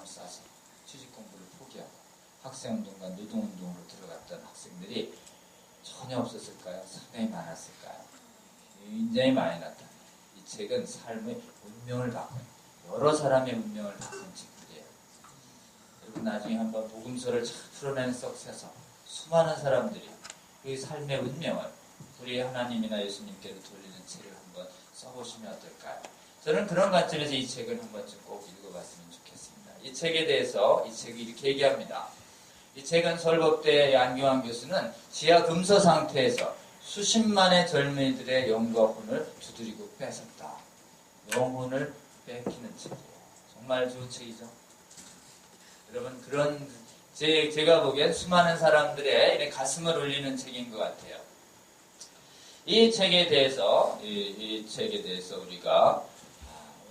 마음을 싸서 취직 공부를 포기하고 학생운동과 노동운동으로 들어갔던 학생들이 전혀 없었을까요? 상당히 많았을까요? 굉장히 많이 나타나요. 이 책은 삶의 운명을 바꾼, 여러 사람의 운명을 바꾼 책들이에요. 여러분 나중에 한번 복음서를 잘 풀어내는 썩새서 수많은 사람들이 그 삶의 운명을 우리 하나님이나 예수님께로 돌리는 책을 한번 써보시면 어떨까요? 저는 그런 관점에서 이 책을 한 번쯤 꼭 읽어봤으면 좋겠습니다. 이 책에 대해서 이 책이 이렇게 얘기합니다. 이 책은 서울법대 안경환 교수는 지하 금서 상태에서 수십만의 젊은이들의 영과 혼을 두드리고 뺏었다. 영혼을 뺏기는 책이에요. 정말 좋은 책이죠. 여러분 그런 제가 보기엔 수많은 사람들의 이런 가슴을 울리는 책인 것 같아요. 이 책에 대해서 우리가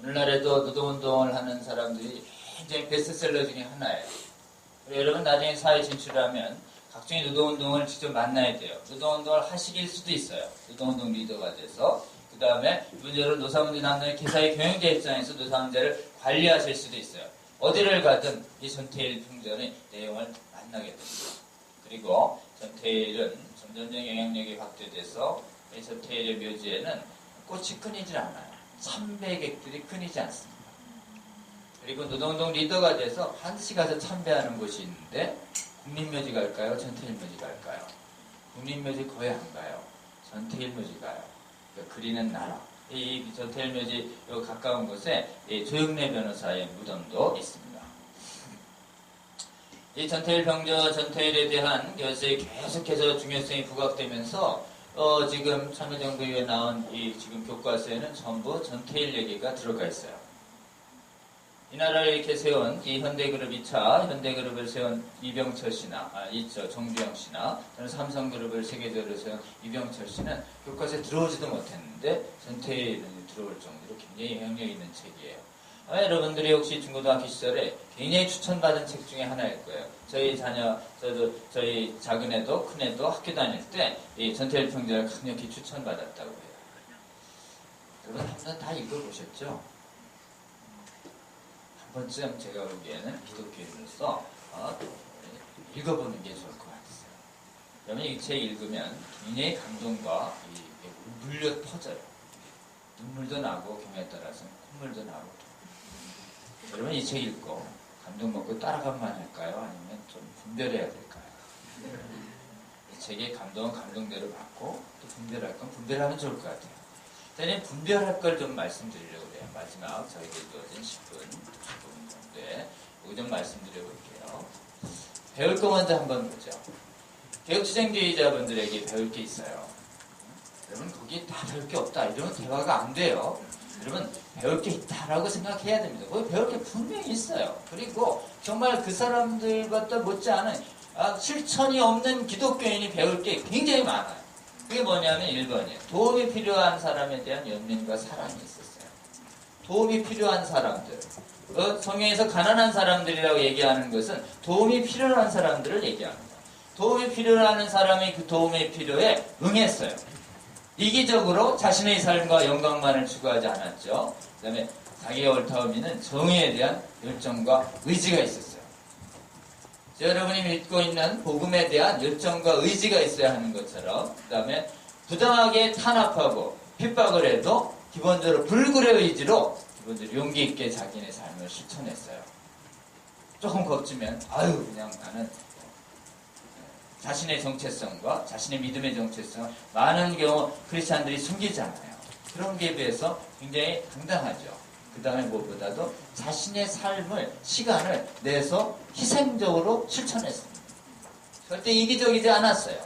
오늘날에도 노동운동을 하는 사람들이 굉장히 베스트셀러 중에 하나예요. 여러분 나중에 사회 진출하면 각종의 노동운동을 직접 만나야 돼요. 노동운동을 하시길 수도 있어요. 노동운동 리더가 돼서. 그 다음에 문제로 노사문제 남녀의 기사의 경영자 입장에서 노사문제를 관리하실 수도 있어요. 어디를 가든 이 전태일 평전의 내용을 만나게 됩니다. 그리고 전태일은 점점점 영향력이 확대돼서 이 전태일의 묘지에는 꽃이 끊이질 않아요. 참배객들이 끊이지 않습니다. 그리고 노동운동 리더가 돼서 반드시 가서 참배하는 곳이 있는데 국립묘지 갈까요? 전태일 묘지 갈까요? 국립묘지 거의 안 가요. 전태일 묘지 가요. 그러니까 그리는 나라. 이 전태일 묘지 가까운 곳에 조영래 변호사의 무덤도 있습니다. 이 전태일 병저 전태일에 대한 것이 계속해서 중요성이 부각되면서 지금 참여정부위에 나온 이 지금 교과서에는 전부 전태일 얘기가 들어가 있어요. 이 나라를 이렇게 세운 이 현대그룹 2차 현대그룹을 세운 이병철 씨나 정주영 씨나 저는 삼성그룹을 세계적으로 세운 이병철 씨는 교과서에 들어오지도 못했는데 전태일은 들어올 정도로 굉장히 영향력 있는 책이에요. 여러분들이 혹시 중고등학교 시절에 굉장히 추천받은 책 중에 하나일 거예요. 저희 저희 작은 애도 큰 애도 학교 다닐 때 이 전태일 평전을 강력히 추천받았다고 해요. 여러분 한 번 다 읽어보셨죠? 한 번쯤 제가 보기에는 기독교인으로서 읽어보는 게 좋을 것 같았어요. 그러면 이 책 읽으면 굉장히 감동과 물려 퍼져요. 눈물도 나고 경우에 따라서는 콧물도 나고. 여러분 이 책 읽고 감동 먹고 따라가만 할까요? 아니면 좀 분별해야 될까요? 이 책의 감동은 감동대로 받고 또 분별할 건 분별하면 좋을 것 같아요. 저는 분별할 걸 좀 말씀드리려고 해요. 마지막 저희들 주어진 10분 정도에 이거 좀 말씀드려볼게요. 배울 거 먼저 한번 보죠. 개혁투쟁주의자분들에게 배울 게 있어요. 여러분 거기 다 배울 게 없다 이러면 대화가 안 돼요. 여러분 배울 게 있다라고 생각해야 됩니다. 거기 배울 게 분명히 있어요. 그리고 정말 그 사람들보다 못지않은 실천이 없는 기독교인이 배울 게 굉장히 많아요. 그게 뭐냐면 1번이에요. 도움이 필요한 사람에 대한 연민과 사랑이 있었어요. 도움이 필요한 사람들. 성경에서 가난한 사람들이라고 얘기하는 것은 도움이 필요한 사람들을 얘기합니다. 도움이 필요한 사람이 그 도움의 필요에 응했어요. 이기적으로 자신의 삶과 영광만을 추구하지 않았죠. 그 다음에 자기의 옳다 의미는 정의에 대한 열정과 의지가 있었어요. 여러분이 믿고 있는 복음에 대한 열정과 의지가 있어야 하는 것처럼 그 다음에 부당하게 탄압하고 핍박을 해도 기본적으로 불굴의 의지로 기본적으로 용기 있게 자기네 삶을 실천했어요. 조금 겁주면 그냥 나는 자신의 정체성과 자신의 믿음의 정체성을 많은 경우 크리스찬들이 숨기잖아요. 그런 게 비해서 굉장히 당당하죠. 그 다음에 무엇보다도 자신의 삶을, 시간을 내서 희생적으로 실천했습니다. 절대 이기적이지 않았어요.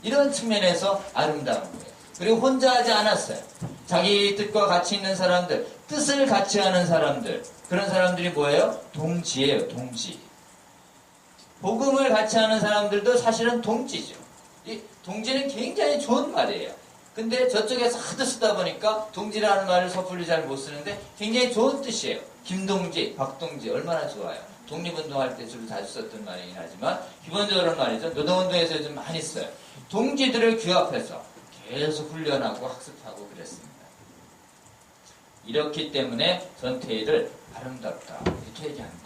이런 측면에서 아름다운 거예요. 그리고 혼자 하지 않았어요. 자기 뜻과 같이 있는 사람들, 뜻을 같이 하는 사람들, 그런 사람들이 뭐예요? 동지예요, 동지. 복음을 같이 하는 사람들도 사실은 동지죠. 이 동지는 굉장히 좋은 말이에요. 근데 저쪽에서 하도 쓰다 보니까 동지라는 말을 섣불리 잘 못 쓰는데 굉장히 좋은 뜻이에요. 김동지, 박동지 얼마나 좋아요. 독립운동할 때 주로 자주 썼던 말이긴 하지만 기본적으로 말이죠. 노동운동에서 좀 많이 써요. 동지들을 규합해서 계속 훈련하고 학습하고 그랬습니다. 이렇기 때문에 전태일을 아름답다 이렇게 얘기하는 겁니다.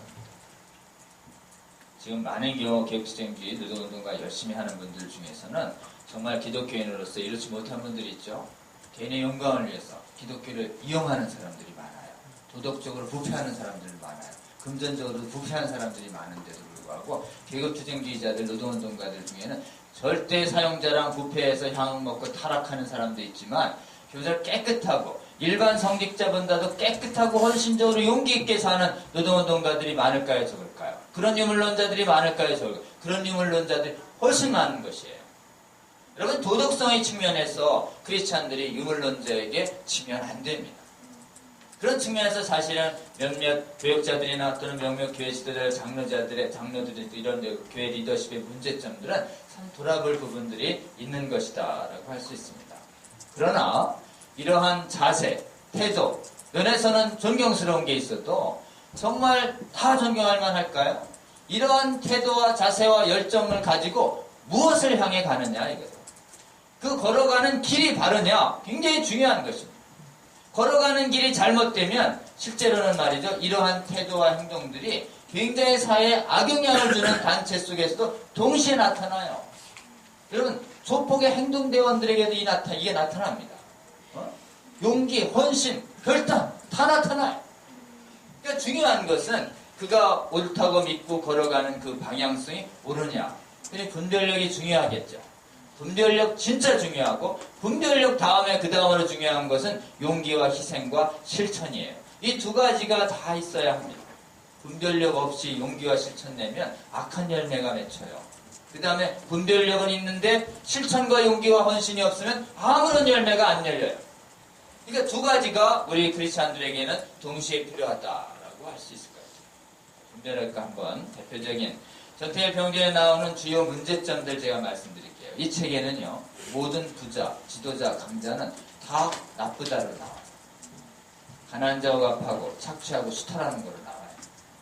지금 많은 경우 개혁투쟁주의 노동운동가 열심히 하는 분들 중에서는 정말 기독교인으로서 이렇지 못한 분들이 있죠. 개인의 영광을 위해서 기독교를 이용하는 사람들이 많아요. 도덕적으로 부패하는 사람들이 많아요. 금전적으로 부패하는 사람들이 많은데도 불구하고 계급투쟁주의자들, 노동운동가들 중에는 절대 사용자랑 부패해서 향 먹고 타락하는 사람도 있지만 교절 깨끗하고 일반 성직자보다도 깨끗하고 헌신적으로 용기 있게 사는 노동운동가들이 많을까요, 적을까요? 그런 유물론자들이 많을까요, 적을까요? 그런 유물론자들이 훨씬 많은 것이에요. 여러분, 도덕성의 측면에서 크리스찬들이 유물론자에게 지면 안 됩니다. 그런 측면에서 사실은 몇몇 교역자들이나 또는 몇몇 교회 지도자들, 장로들이 이런 교회 리더십의 문제점들은 참 돌아볼 부분들이 있는 것이다라고 할 수 있습니다. 그러나 이러한 자세, 태도, 면에서는 존경스러운 게 있어도 정말 다 존경할 만할까요? 이러한 태도와 자세와 열정을 가지고 무엇을 향해 가느냐 이거죠. 그 걸어가는 길이 바르냐 굉장히 중요한 것입니다. 걸어가는 길이 잘못되면 실제로는 말이죠. 이러한 태도와 행동들이 굉장히 사회에 악영향을 주는 단체 속에서도 동시에 나타나요. 여러분 조폭의 행동대원들에게도 이게 나타납니다. 용기, 헌신, 결단 다 나타나요. 그러니까 중요한 것은 그가 옳다고 믿고 걸어가는 그 방향성이 옳으냐. 그러니 분별력이 중요하겠죠. 분별력 진짜 중요하고 분별력 다음에 그 다음으로 중요한 것은 용기와 희생과 실천이에요. 이 두 가지가 다 있어야 합니다. 분별력 없이 용기와 실천 내면 악한 열매가 맺혀요. 그 다음에 분별력은 있는데 실천과 용기와 헌신이 없으면 아무런 열매가 안 열려요. 그러니까 두 가지가 우리 크리스찬들에게는 동시에 필요하다라고 할 수 있을 것 같아요. 분별력과 한번 대표적인 전태일 평전에 나오는 주요 문제점들 제가 말씀드릴게요. 이 책에는요, 모든 부자, 지도자, 강자는 다 나쁘다로 나와요. 가난자 억압하고 착취하고 수탈하는 거로 나와요.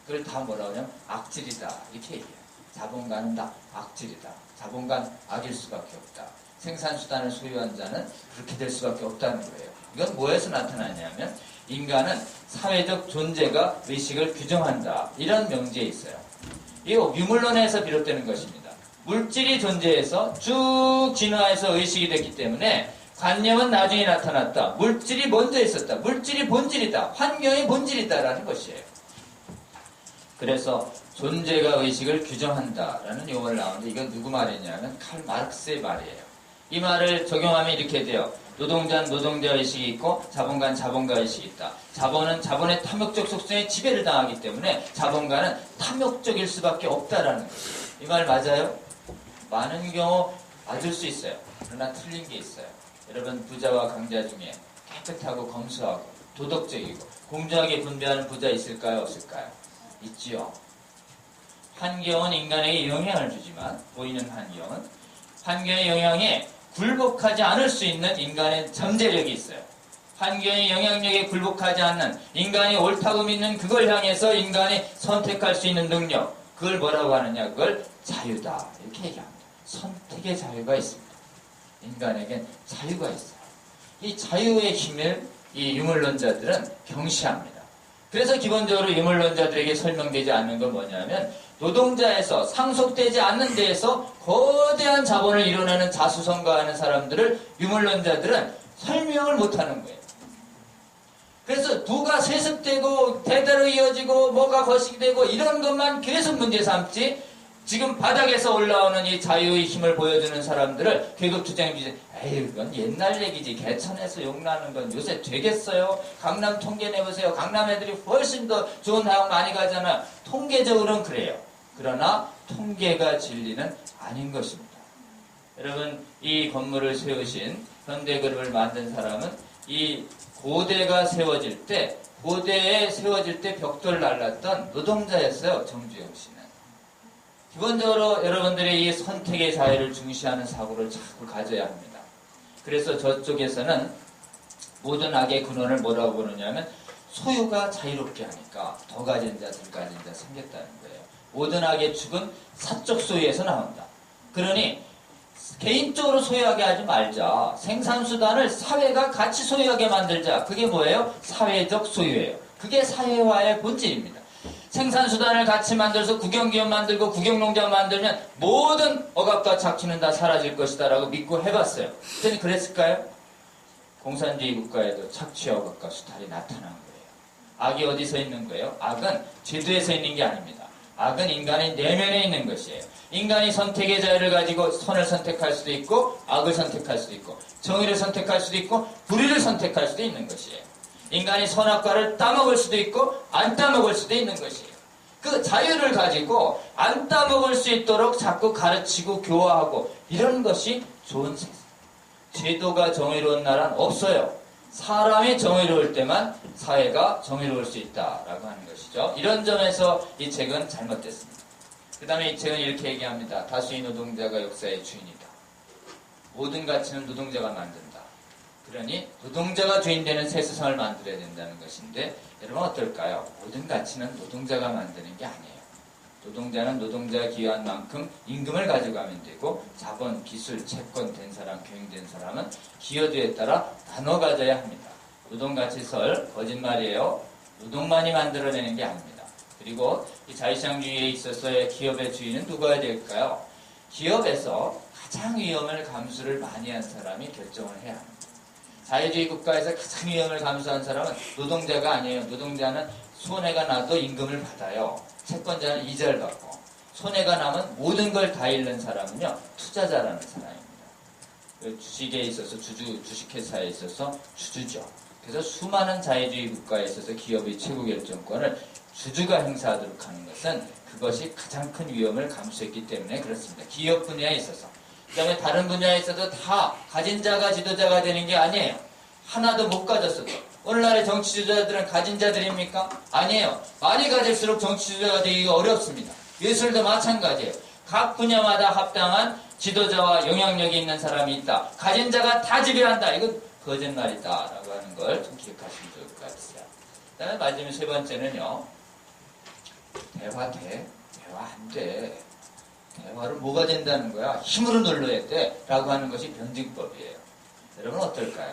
그걸 다 뭐라고 하냐면 악질이다 이렇게 얘기해요. 자본가는 다 악질이다. 자본가는 악일 수밖에 없다. 생산수단을 소유한 자는 그렇게 될 수밖에 없다는 거예요. 이건 뭐에서 나타나냐면 인간은 사회적 존재가 의식을 규정한다. 이런 명제에 있어요. 이 유물론에서 비롯되는 것입니다. 물질이 존재해서 쭉 진화해서 의식이 됐기 때문에 관념은 나중에 나타났다. 물질이 먼저 있었다. 물질이 본질이다. 환경이 본질이다라는 것이에요. 그래서 존재가 의식을 규정한다라는 용어를 나오는데 이건 누구 말이냐면 칼 마르크스의 말이에요. 이 말을 적용하면 이렇게 돼요. 노동자는 노동자 의식이 있고 자본가는 자본가 의식이 있다. 자본은 자본의 탐욕적 속성에 지배를 당하기 때문에 자본가는 탐욕적일 수밖에 없다라는 거예요. 이 말 맞아요? 많은 경우 맞을 수 있어요. 그러나 틀린 게 있어요. 여러분 부자와 강자 중에 깨끗하고 검소하고 도덕적이고 공정하게 분배하는 부자 있을까요? 없을까요? 있지요. 환경은 인간에게 영향을 주지만 보이는 환경의 영향에 굴복하지 않을 수 있는 인간의 잠재력이 있어요. 환경의 영향력에 굴복하지 않는 인간이 옳다고 믿는 그걸 향해서 인간이 선택할 수 있는 능력, 그걸 뭐라고 하느냐? 그걸 자유다 이렇게 얘기합니다. 선택의 자유가 있습니다. 인간에겐 자유가 있어요. 이 자유의 힘을 이 유물론자들은 경시합니다. 그래서 기본적으로 유물론자들에게 설명되지 않는 건 뭐냐면 노동자에서 상속되지 않는 데에서 거대한 자본을 이뤄내는 자수성가하는 사람들을 유물론자들은 설명을 못하는 거예요. 그래서 누가 세습되고 대대로 이어지고 뭐가 거식이 되고 이런 것만 계속 문제 삼지 지금 바닥에서 올라오는 이 자유의 힘을 보여주는 사람들을 계급투쟁주의 에이 그건 옛날 얘기지 개천에서 욕나는 건 요새 되겠어요? 강남 통계 내보세요. 강남 애들이 훨씬 더 좋은 대학 많이 가잖아요. 통계적으로는 그래요. 그러나 통계가 진리는 아닌 것입니다. 여러분 이 건물을 세우신 현대그룹을 만든 사람은 이 고대에 세워질 때 벽돌 날랐던 노동자였어요. 정주영 씨는. 기본적으로 여러분들의 이 선택의 자유를 중시하는 사고를 자꾸 가져야 합니다. 그래서 저쪽에서는 모든 악의 근원을 뭐라고 부르냐면 소유가 자유롭게 하니까 더 가진 자, 덜 가진 자 생겼다는 거예요. 모든 악의 축은 사적 소유에서 나온다. 그러니 개인적으로 소유하게 하지 말자. 생산수단을 사회가 같이 소유하게 만들자. 그게 뭐예요? 사회적 소유예요. 그게 사회화의 본질입니다. 생산수단을 같이 만들어서 국영기업 만들고 국영농장 만들면 모든 억압과 착취는 다 사라질 것이다 라고 믿고 해봤어요. 그랬더니 그랬을까요? 공산주의 국가에도 착취와 억압과 수탈이 나타난 거예요. 악이 어디서 있는 거예요? 악은 제도에서 있는 게 아닙니다. 악은 인간의 내면에 있는 것이에요. 인간이 선택의 자유를 가지고 선을 선택할 수도 있고 악을 선택할 수도 있고 정의를 선택할 수도 있고 불의를 선택할 수도 있는 것이에요. 인간이 선악과를 따먹을 수도 있고 안 따먹을 수도 있는 것이에요. 그 자유를 가지고 안 따먹을 수 있도록 자꾸 가르치고 교화하고 이런 것이 좋은 세상. 제도가 정의로운 나라는 없어요. 사람이 정의로울 때만 사회가 정의로울 수 있다라고 하는 것이죠. 이런 점에서 이 책은 잘못됐습니다. 그 다음에 이 책은 이렇게 얘기합니다. 다수의 노동자가 역사의 주인이다. 모든 가치는 노동자가 만든다. 그러니 노동자가 주인되는 새 세상을 만들어야 된다는 것인데 여러분 어떨까요? 모든 가치는 노동자가 만드는 게 아니에요. 노동자는 노동자가 기여한 만큼 임금을 가져가면 되고 자본, 기술, 채권 된 사람, 경영된 사람은 기여도에 따라 나눠 가져야 합니다. 노동가치설 거짓말이에요. 노동만이 만들어내는 게 아닙니다. 그리고 이 자유시장주의에 있어서의 기업의 주인은 누가 될까요? 기업에서 가장 위험을 감수를 많이 한 사람이 결정을 해야 합니다. 자유주의 국가에서 가장 위험을 감수한 사람은 노동자가 아니에요. 노동자는 손해가 나도 임금을 받아요. 채권자는 이자를 받고 손해가 나면 모든 걸 다 잃는 사람은요 투자자라는 사람입니다. 주식에 있어서 주식회사에 있어서 주주죠. 그래서 수많은 자유주의 국가에 있어서 기업의 최고 결정권을 주주가 행사하도록 하는 것은 그것이 가장 큰 위험을 감수했기 때문에 그렇습니다. 기업 분야에 있어서. 그 다음에 다른 분야에 있어도 다 가진 자가 지도자가 되는 게 아니에요. 하나도 못 가졌어도. 오늘날의 정치 지도자들은 가진 자들입니까? 아니에요. 많이 가질수록 정치 지도자가 되기가 어렵습니다. 예술도 마찬가지예요. 각 분야마다 합당한 지도자와 영향력이 있는 사람이 있다. 가진 자가 다 지배한다. 이건 거짓말이다. 라고 하는 걸 좀 기억하시면 좋을 것 같아요. 그 다음에 마지막 세 번째는요. 대화 안 돼. 대화를 뭐가 된다는 거야? 힘으로 눌러야 돼. 라고 하는 것이 변증법이에요. 여러분 어떨까요?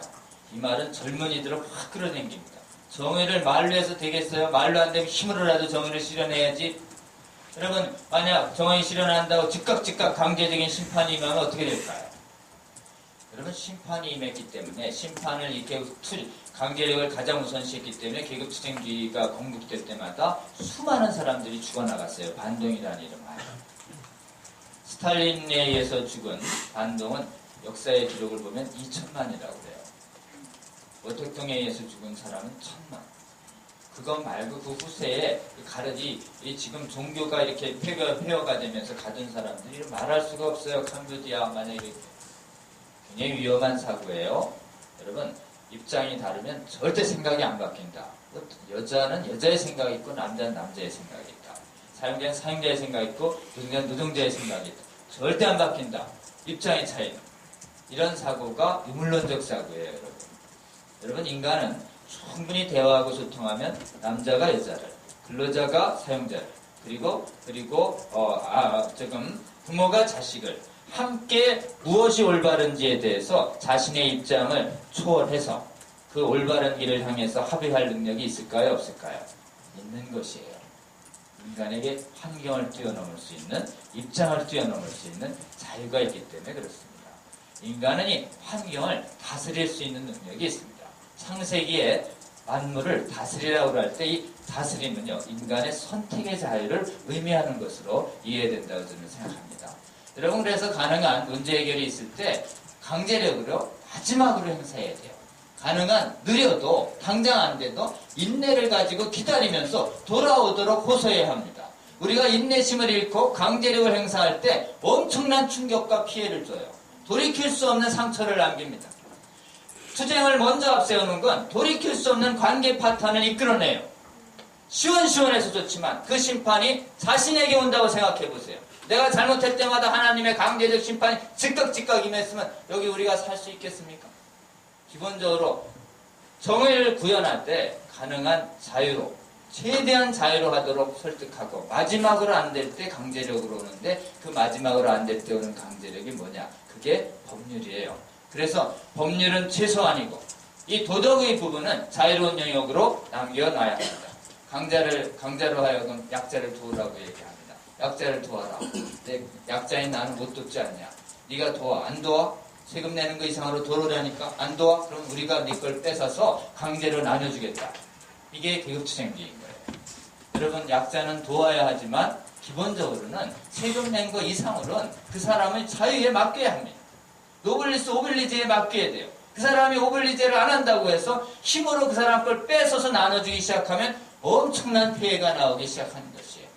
이 말은 젊은이들을 확 끌어당깁니다. 정의를 말로 해서 되겠어요? 말로 안 되면 힘으로라도 정의를 실현해야지. 여러분 만약 정의 실현한다고 즉각 강제적인 심판이 임하면 어떻게 될까요? 여러분 심판이 임했기 때문에 심판을 이렇게 강제력을 가장 우선시했기 때문에 계급투쟁주의가 건국될 때마다 수많은 사람들이 죽어나갔어요. 반동이라는 이름을. 스탈린에 의해서 죽은 반동은 역사의 기록을 보면 2천만이라고 해요. 모택동에 의해서 죽은 사람은 1,000만. 그것 말고 그 후세에 지금 종교가 이렇게 폐허가 되면서 가둔 사람들이 말할 수가 없어요. 캄보디아 만약에 굉장히 위험한 사고예요. 여러분 입장이 다르면 절대 생각이 안 바뀐다. 여자는 여자의 생각이 있고 남자는 남자의 생각이 있다. 사용자는 사용자의 생각이 있고 노동자는 노동자의 생각이 있다. 절대 안 바뀐다. 입장의 차이는. 이런 사고가 유물론적 사고예요. 여러분 인간은 충분히 대화하고 소통하면 남자가 여자를, 근로자가 사용자를, 그리고 부모가 자식을 함께 무엇이 올바른지에 대해서 자신의 입장을 초월해서 그 올바른 길을 향해서 합의할 능력이 있을까요? 없을까요? 있는 것이에요. 인간에게 환경을 뛰어넘을 수 있는, 입장을 뛰어넘을 수 있는 자유가 있기 때문에 그렇습니다. 인간은 이 환경을 다스릴 수 있는 능력이 있습니다. 창세기에 만물을 다스리라고 할 때 이 다스림은요, 인간의 선택의 자유를 의미하는 것으로 이해된다고 저는 생각합니다. 여러분, 그래서 가능한 문제 해결이 있을 때 강제력으로 마지막으로 행사해야 돼요. 가능한 느려도 당장 안 돼도 인내를 가지고 기다리면서 돌아오도록 호소해야 합니다. 우리가 인내심을 잃고 강제력을 행사할 때 엄청난 충격과 피해를 줘요. 돌이킬 수 없는 상처를 남깁니다. 투쟁을 먼저 앞세우는 건 돌이킬 수 없는 관계 파탄을 이끌어내요. 시원시원해서 좋지만 그 심판이 자신에게 온다고 생각해 보세요. 내가 잘못할 때마다 하나님의 강제적 심판이 즉각 임했으면 여기 우리가 살 수 있겠습니까? 기본적으로 정의를 구현할 때 가능한 자유로, 최대한 자유로 하도록 설득하고 마지막으로 안 될 때 강제력으로 오는데 그 마지막으로 안 될 때 오는 강제력이 뭐냐? 그게 법률이에요. 그래서 법률은 최소한이고 이 도덕의 부분은 자유로운 영역으로 남겨놔야 합니다. 강자로 하여금 약자를 도우라고 얘기합니다. 약자를 도와라. 약자인 나는 못 돕지 않냐. 네가 도와. 안 도와? 세금 내는 거 이상으로 도우라니까 안 도와? 그럼 우리가 네 걸 뺏어서 강제로 나눠주겠다. 이게 계급투쟁주의인 거예요. 여러분, 약자는 도와야 하지만 기본적으로는 세금 낸 거 이상으로는 그 사람의 자유에 맡겨야 합니다. 노블리스 오블리제에 맡겨야 돼요. 그 사람이 오블리제를 안 한다고 해서 힘으로 그 사람 걸 뺏어서 나눠주기 시작하면 엄청난 피해가 나오기 시작하는 것이에요.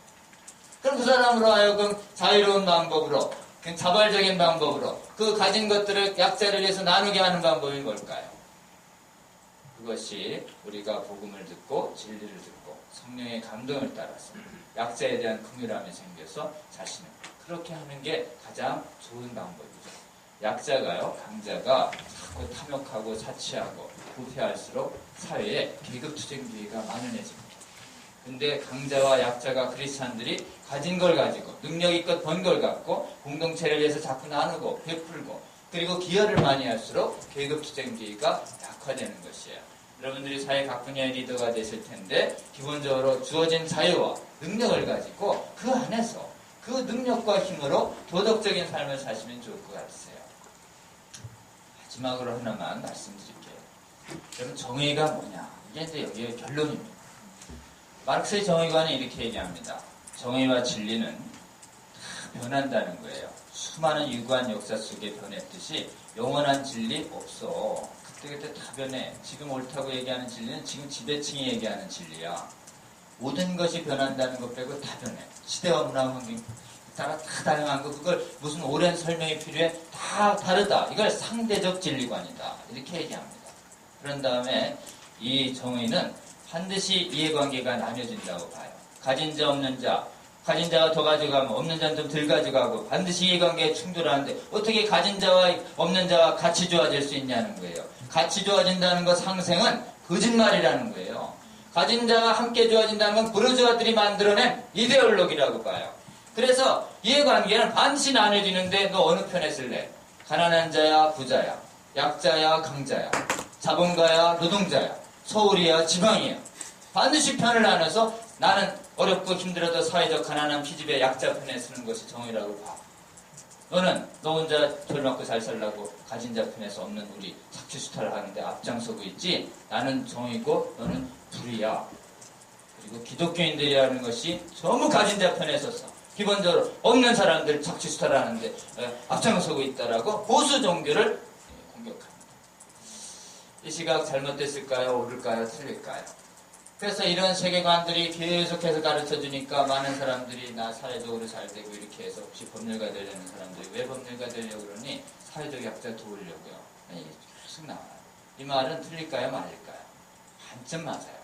그럼 그 사람으로 하여금 자유로운 방법으로, 자발적인 방법으로 그 가진 것들을 약자를 위해서 나누게 하는 방법이 뭘까요? 그것이 우리가 복음을 듣고 진리를 듣고 성령의 감동을 따라서 약자에 대한 긍휼함이 생겨서 자신을 그렇게 하는 게 가장 좋은 방법이죠. 약자가요, 강자가 자꾸 탐욕하고 사치하고 부패할수록 사회에 계급투쟁주의가 만연해집니다. 근데 강자와 약자가 크리스찬들이 가진 걸 가지고 능력이껏 번 걸 갖고 공동체를 위해서 자꾸 나누고 베풀고 그리고 기여를 많이 할수록 계급투쟁주의가 약화되는 것이에요. 여러분들이 사회 각 분야의 리더가 되실 텐데 기본적으로 주어진 자유와 능력을 가지고 그 안에서 그 능력과 힘으로 도덕적인 삶을 사시면 좋을 것 같으세요. 마지막으로 하나만 말씀드릴게요. 여러분, 정의가 뭐냐? 이게 이제 여기의 결론입니다. 마르크스의 정의관은 이렇게 얘기합니다. 정의와 진리는 다 변한다는 거예요. 수많은 유구한 역사 속에 변했듯이 영원한 진리 없어. 그때 다 변해. 지금 옳다고 얘기하는 진리는 지금 지배층이 얘기하는 진리야. 모든 것이 변한다는 것 빼고 다 변해. 시대와 문화 환경 따라 다 다양한 거, 그걸 무슨 오랜 설명이 필요해? 다 다르다. 이걸 상대적 진리관이다. 이렇게 얘기합니다. 그런 다음에 이 정의는 반드시 이해관계가 나뉘어진다고 봐요. 가진 자 없는 자, 가진 자가 더 가져가면 없는 자는 좀 덜 가져가고 반드시 이해관계에 충돌하는데 어떻게 가진 자와 없는 자가 같이 좋아질 수 있냐는 거예요. 같이 좋아진다는 것 상생은 거짓말이라는 거예요. 가진 자와 함께 좋아진다는 건 부르주아들이 만들어낸 이데올로기라고 봐요. 그래서 이해관계는 반드시 나눠지는데 너 어느 편에 쓸래? 가난한 자야 부자야, 약자야 강자야, 자본가야 노동자야, 서울이야 지방이야. 반드시 편을 나눠서 나는 어렵고 힘들어도 사회적 가난한 피집의 약자 편에 쓰는 것이 정의라고 봐. 너는 너 혼자 절 맞고 잘 살라고 가진 자 편에서 없는 우리 착취수탈을 하는데 앞장서고 있지. 나는 정의고 너는 불의야. 그리고 기독교인들이 하는 것이 전부 가진 자 편에 서서 기본적으로 없는 사람들 착취수탈을 하는데 앞장서고 있다라고 보수 종교를 공격합니다. 이 시각 잘못됐을까요? 옳을까요? 틀릴까요? 그래서 이런 세계관들이 계속해서 가르쳐주니까 많은 사람들이 나 사회적으로 잘 되고 이렇게 해서 혹시 법률가 되려는 사람들이 왜 법률가 되려고 그러니? 사회적 약자 도우려고요. 계속 나와요. 이 말은 틀릴까요? 맞을까요? 반쯤 맞아요.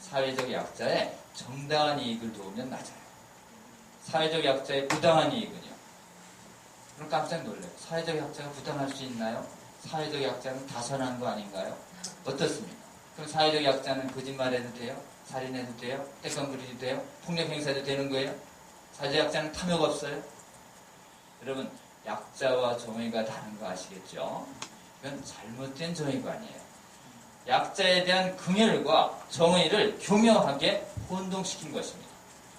사회적 약자의 정당한 이익을 도우면 맞아요. 사회적 약자의 부당한 이익은요? 그럼 깜짝 놀라요. 사회적 약자가 부당할 수 있나요? 사회적 약자는 다선한 거 아닌가요? 어떻습니까? 그럼 사회적 약자는 거짓말해도 돼요? 살인해도 돼요? 떼건 부리도 돼요? 폭력 행사도 되는 거예요? 사회적 약자는 탐욕 없어요? 여러분, 약자와 정의가 다른 거 아시겠죠? 이건 잘못된 정의관이에요. 약자에 대한 긍휼과 정의를 교묘하게 혼동시킨 것입니다.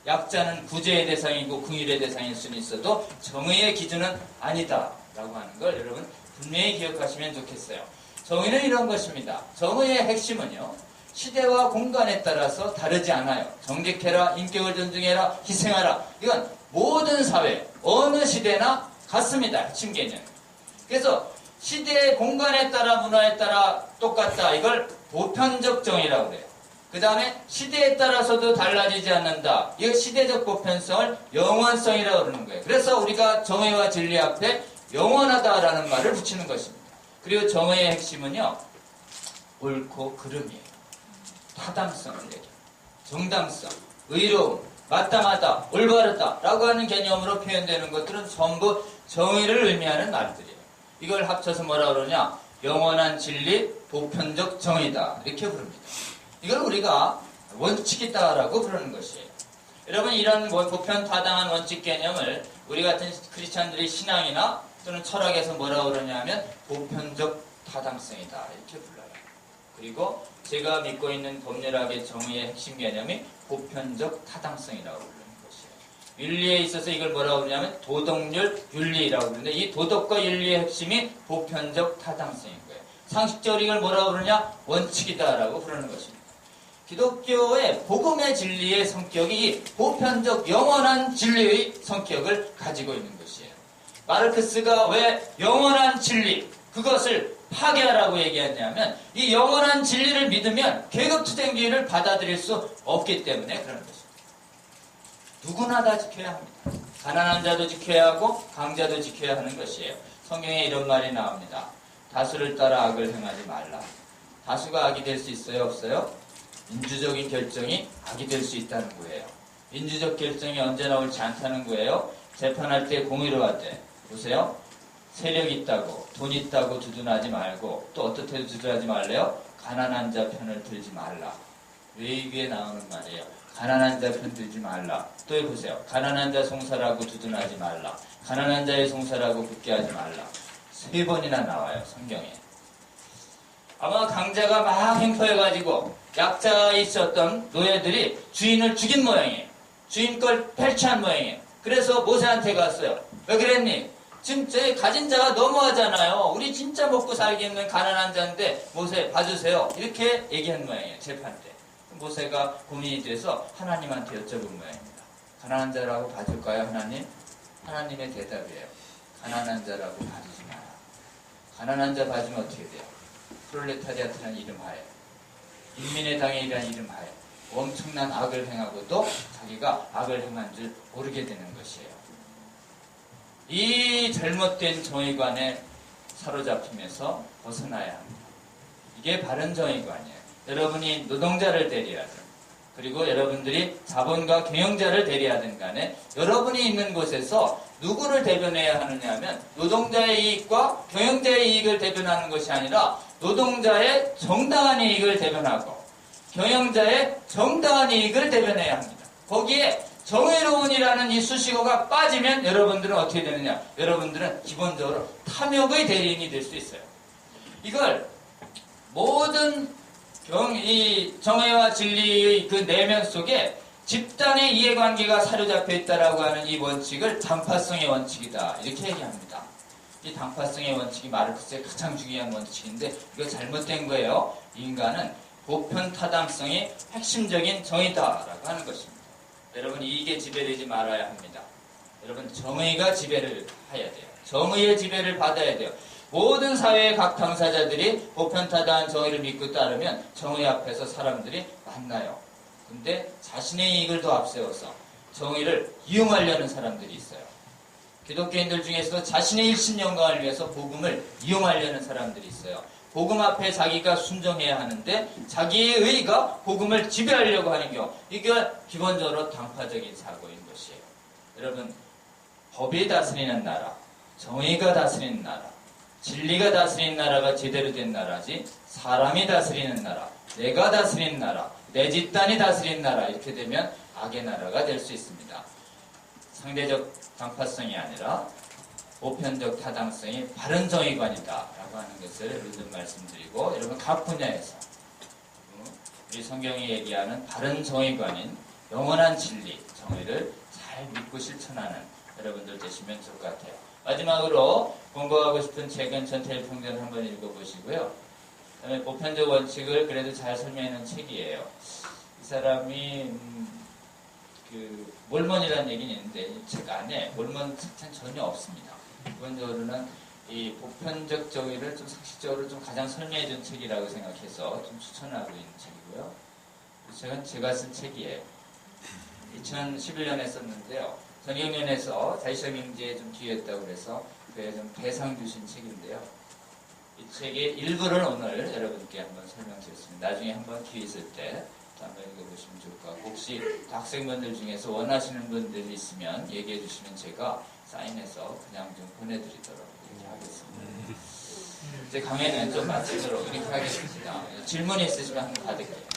약자는 구제의 대상이고 긍휼의 대상일 수는 있어도 정의의 기준은 아니다라고 하는 걸 여러분 분명히 기억하시면 좋겠어요. 정의는 이런 것입니다. 정의의 핵심은요, 시대와 공간에 따라서 다르지 않아요. 정직해라, 인격을 존중해라, 희생하라. 이건 모든 사회, 어느 시대나 같습니다. 핵심 개념. 그래서 시대의 공간에 따라 문화에 따라 똑같다. 이걸 보편적 정의라고 그래요. 그 다음에 시대에 따라서도 달라지지 않는다. 이 시대적 보편성을 영원성이라고 그러는 거예요. 그래서 우리가 정의와 진리 앞에 영원하다라는 말을 붙이는 것입니다. 그리고 정의의 핵심은요, 옳고 그름이에요. 타당성을 얘기해요. 정당성, 의로움, 마땅하다, 올바르다 라고 하는 개념으로 표현되는 것들은 전부 정의를 의미하는 말들이에요. 이걸 합쳐서 뭐라 그러냐? 영원한 진리, 보편적 정의다. 이렇게 부릅니다. 이걸 우리가 원칙이다라고 부르는 것이에요. 여러분, 이런 보편 타당한 원칙 개념을 우리 같은 크리스찬들의 신앙이나 또는 철학에서 뭐라고 그러냐면 보편적 타당성이다. 이렇게 불러요. 그리고 제가 믿고 있는 법률학의 정의의 핵심 개념이 보편적 타당성이라고 부르는 것이에요. 윤리에 있어서 이걸 뭐라고 부르냐면 도덕률 윤리라고 부르는데 이 도덕과 윤리의 핵심이 보편적 타당성인 거예요. 상식적으로 이걸 뭐라고 부르냐? 원칙이다라고 부르는 것입니다. 기독교의 복음의 진리의 성격이 보편적 영원한 진리의 성격을 가지고 있는 것이에요. 마르크스가 왜 영원한 진리, 그것을 파괴하라고 얘기했냐면 이 영원한 진리를 믿으면 계급투쟁주의를 받아들일 수 없기 때문에 그런 것입니다. 누구나 다 지켜야 합니다. 가난한 자도 지켜야 하고 강자도 지켜야 하는 것이에요. 성경에 이런 말이 나옵니다. 다수를 따라 악을 행하지 말라. 다수가 악이 될 수 있어요? 없어요? 민주적인 결정이 악이 될 수 있다는 거예요. 민주적 결정이 언제나 옳지 않다는 거예요. 재판할 때 공의로 할 때. 보세요. 세력 있다고 돈 있다고 두둔하지 말고 또 어떻게 두둔하지 말래요? 가난한 자 편을 들지 말라. 외위기에 나오는 말이에요. 가난한 자 편 들지 말라. 또 해보세요. 가난한 자 송사라고 두둔하지 말라. 가난한 자의 송사라고 굳게 하지 말라. 3번이나 나와요. 성경에. 아마 강자가 막 행포해가지고 약자에 있었던 노예들이 주인을 죽인 모양이에요. 주인 걸 펼치한 모양이에요. 그래서 모세한테 갔어요. 왜 그랬니? 지금 제 가진 자가 너무하잖아요. 우리 진짜 먹고 살겠는 가난한 자인데 모세 봐주세요. 이렇게 얘기한 모양이에요. 재판 때. 모세가 고민이 돼서 하나님한테 여쭤본 모양입니다. 가난한 자라고 봐줄까요, 하나님? 하나님의 대답이에요. 가난한 자라고 봐주지 마라. 가난한 자 봐주면 어떻게 돼요? 프롤레타리아트라는 이름 하에, 인민의 당이라는 이름 하에 엄청난 악을 행하고도 자기가 악을 행한 줄 모르게 되는 것이에요. 이 잘못된 정의관에 사로잡힘에서 벗어나야 합니다. 이게 바른 정의관이에요. 여러분이 노동자를 대리하든 그리고 여러분들이 자본가 경영자를 대리하든 간에 여러분이 있는 곳에서 누구를 대변해야 하느냐 하면 노동자의 이익과 경영자의 이익을 대변하는 것이 아니라 노동자의 정당한 이익을 대변하고 경영자의 정당한 이익을 대변해야 합니다. 거기에 정의로운이라는 이 수식어가 빠지면 여러분들은 어떻게 되느냐? 여러분들은 기본적으로 탐욕의 대리인이 될 수 있어요. 이걸 모든 이 정의와 진리의 그 내면 속에 집단의 이해관계가 사로잡혀 있다라고 하는 이 원칙을 당파성의 원칙이다. 이렇게 얘기합니다. 이 당파성의 원칙이 마르크스의 가장 중요한 원칙인데 이거 잘못된 거예요. 인간은 보편 타당성이 핵심적인 정의다라고 하는 것입니다. 여러분 이익에 지배되지 말아야 합니다. 여러분 정의가 지배를 해야 돼요. 정의의 지배를 받아야 돼요. 모든 사회의 각 당사자들이 보편타당한 정의를 믿고 따르면 정의 앞에서 사람들이 만나요. 근데 자신의 이익을 더 앞세워서 정의를 이용하려는 사람들이 있어요. 기독교인들 중에서도 자신의 일심 영광을 위해서 복음을 이용하려는 사람들이 있어요. 복음 앞에 자기가 순종해야 하는데 자기의 의가 복음을 지배하려고 하는 경우, 이게 기본적으로 당파적인 사고인 것이에요. 여러분, 법이 다스리는 나라, 정의가 다스리는 나라, 진리가 다스리는 나라가 제대로 된 나라지, 사람이 다스리는 나라, 내가 다스리는 나라, 내 집단이 다스리는 나라, 이렇게 되면 악의 나라가 될 수 있습니다. 상대적 당파성이 아니라 보편적 타당성이 바른 정의관이다라고 하는 것을 여러분 말씀드리고, 여러분 각 분야에서 우리 성경이 얘기하는 바른 정의관인 영원한 진리, 정의를 잘 믿고 실천하는 여러분들 되시면 좋을 것 같아요. 마지막으로 공부하고 싶은 책은 전태일평전을 한번 읽어보시고요. 그다음에 보편적 원칙을 그래도 잘 설명하는 책이에요. 이 사람이 몰몬이라는 얘기는 있는데 이 책 안에 몰몬 책은 전혀 없습니다. 기본적으로는 이 보편적 정의를 좀 상식적으로 좀 가장 설명해 준 책이라고 생각해서 좀 추천하고 있는 책이고요. 이 책은 제가 쓴 책이에요. 2011년에 썼는데요. 전경련에서 자유시장경제에 좀 기여했다고 그래서 그에 좀 대상 주신 책인데요. 이 책의 일부를 오늘 여러분께 한번 설명드렸습니다. 나중에 한번 기회 있을 때 한번 읽어보시면 좋을 것 같고, 혹시 학생분들 중에서 원하시는 분들이 있으면 얘기해 주시면 제가 사인해서 그냥 좀 보내드리도록 이렇게 하겠습니다. 이제 강의는 좀 마치도록 이렇게 하겠습니다. 질문이 있으시면 한번 받을게요.